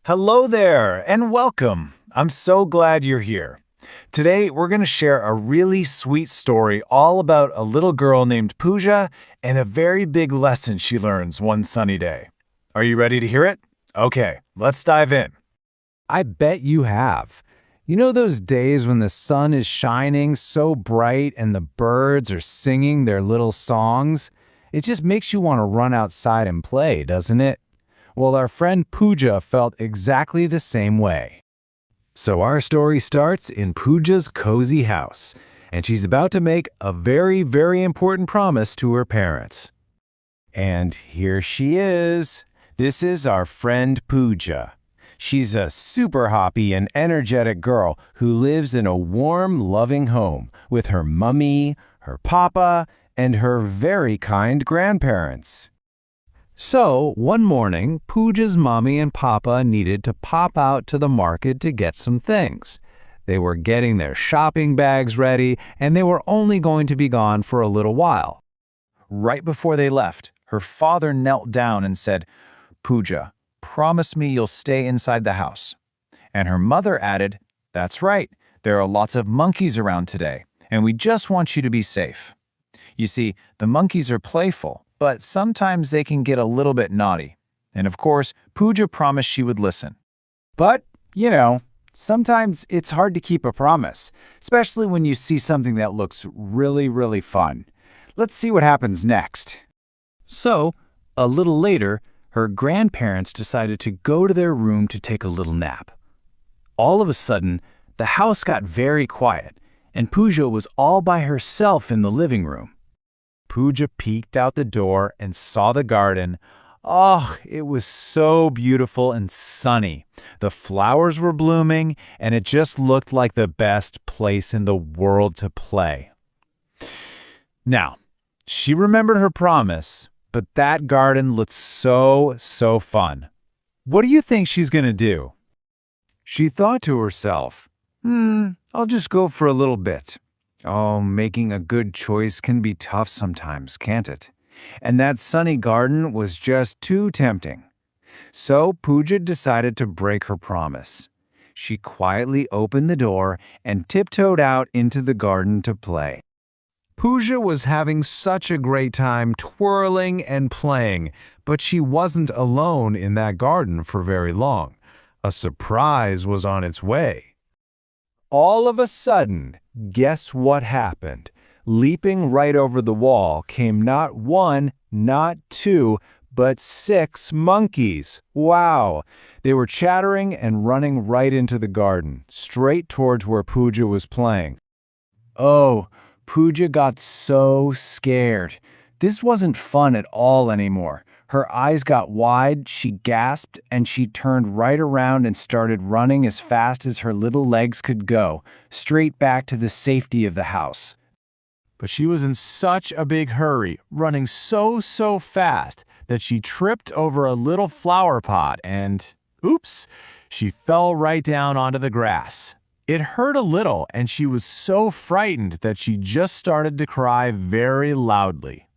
Hello there, and welcome. I'm so glad you're here. Today, we're going to share a really sweet story all about a little girl named Pooja and a very big lesson she learns one sunny day. Are you ready to hear it? Okay, let's dive in. I bet you have. You know those days when the sun is shining so bright and the birds are singing their little songs? It just makes you want to run outside and play, doesn't it? Well, our friend Pooja felt exactly the same way. So our story starts in Pooja's cozy house, and she's about to make a very, very important promise to her parents. And here she is. This is our friend Pooja. She's a super hoppy and energetic girl who lives in a warm, loving home with her mummy, her papa, and her very kind grandparents. So, one morning, Pooja's mommy and papa needed to pop out to the market to get some things. They were getting their shopping bags ready, and they were only going to be gone for a little while. Right before they left, her father knelt down and said, "Pooja, promise me you'll stay inside the house." And her mother added, "That's right, there are lots of monkeys around today, and we just want you to be safe." You see, the monkeys are playful, but sometimes they can get a little bit naughty. And of course, Pooja promised she would listen. But, sometimes it's hard to keep a promise, especially when you see something that looks really, really fun. Let's see what happens next. So, a little later, her grandparents decided to go to their room to take a little nap. All of a sudden, the house got very quiet, and Pooja was all by herself in the living room. Pooja peeked out the door and saw the garden. Oh, it was so beautiful and sunny. The flowers were blooming, and it just looked like the best place in the world to play. Now, she remembered her promise, but that garden looked so fun. What do you think she's going to do? She thought to herself, I'll just go for a little bit. Oh, making a good choice can be tough sometimes, can't it? And that sunny garden was just too tempting. So Pooja decided to break her promise. She quietly opened the door and tiptoed out into the garden to play. Pooja was having such a great time twirling and playing, but she wasn't alone in that garden for very long. A surprise was on its way. All of a sudden, guess what happened? Leaping right over the wall came not one, not two, but 6 monkeys. Wow! They were chattering and running right into the garden, straight towards where Pooja was playing. Oh, Pooja got so scared. This wasn't fun at all anymore. Her eyes got wide, she gasped, and she turned right around and started running as fast as her little legs could go, straight back to the safety of the house. But she was in such a big hurry, running so fast, that she tripped over a little flower pot and, oops, she fell right down onto the grass. It hurt a little, and she was so frightened that she just started to cry very loudly.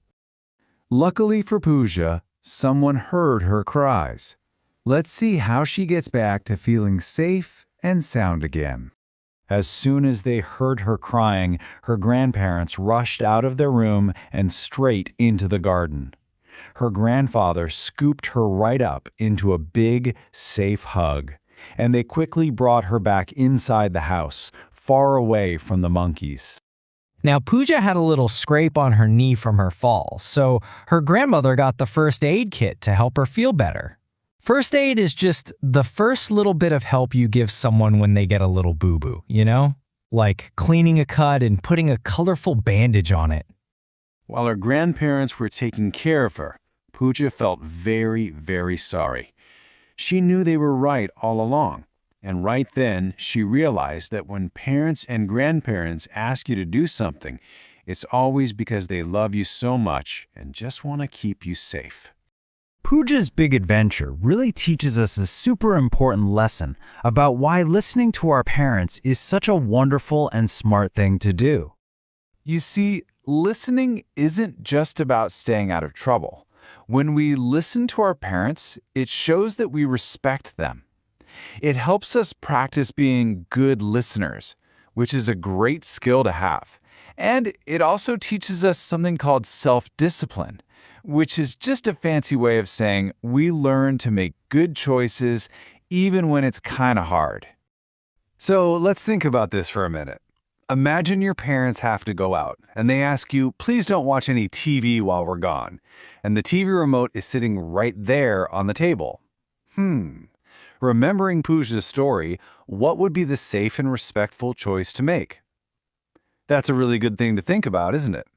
Luckily for Pooja, someone heard her cries. Let's see how she gets back to feeling safe and sound again. As soon as they heard her crying, her grandparents rushed out of their room and straight into the garden. Her grandfather scooped her right up into a big, safe hug, and they quickly brought her back inside the house, far away from the monkeys. Now, Pooja had a little scrape on her knee from her fall, so her grandmother got the first aid kit to help her feel better. First aid is just the first little bit of help you give someone when they get a little boo-boo, like cleaning a cut and putting a colorful bandage on it. While her grandparents were taking care of her, Pooja felt very, very sorry. She knew they were right all along. And right then, she realized that when parents and grandparents ask you to do something, it's always because they love you so much and just want to keep you safe. Pooja's big adventure really teaches us a super important lesson about why listening to our parents is such a wonderful and smart thing to do. You see, listening isn't just about staying out of trouble. When we listen to our parents, it shows that we respect them. It helps us practice being good listeners, which is a great skill to have. And it also teaches us something called self-discipline, which is just a fancy way of saying we learn to make good choices even when it's kind of hard. So let's think about this for a minute. Imagine your parents have to go out, and they ask you, please don't watch any TV while we're gone, and the TV remote is sitting right there on the table. Remembering Pooja's story, what would be the safe and respectful choice to make? That's a really good thing to think about, isn't it?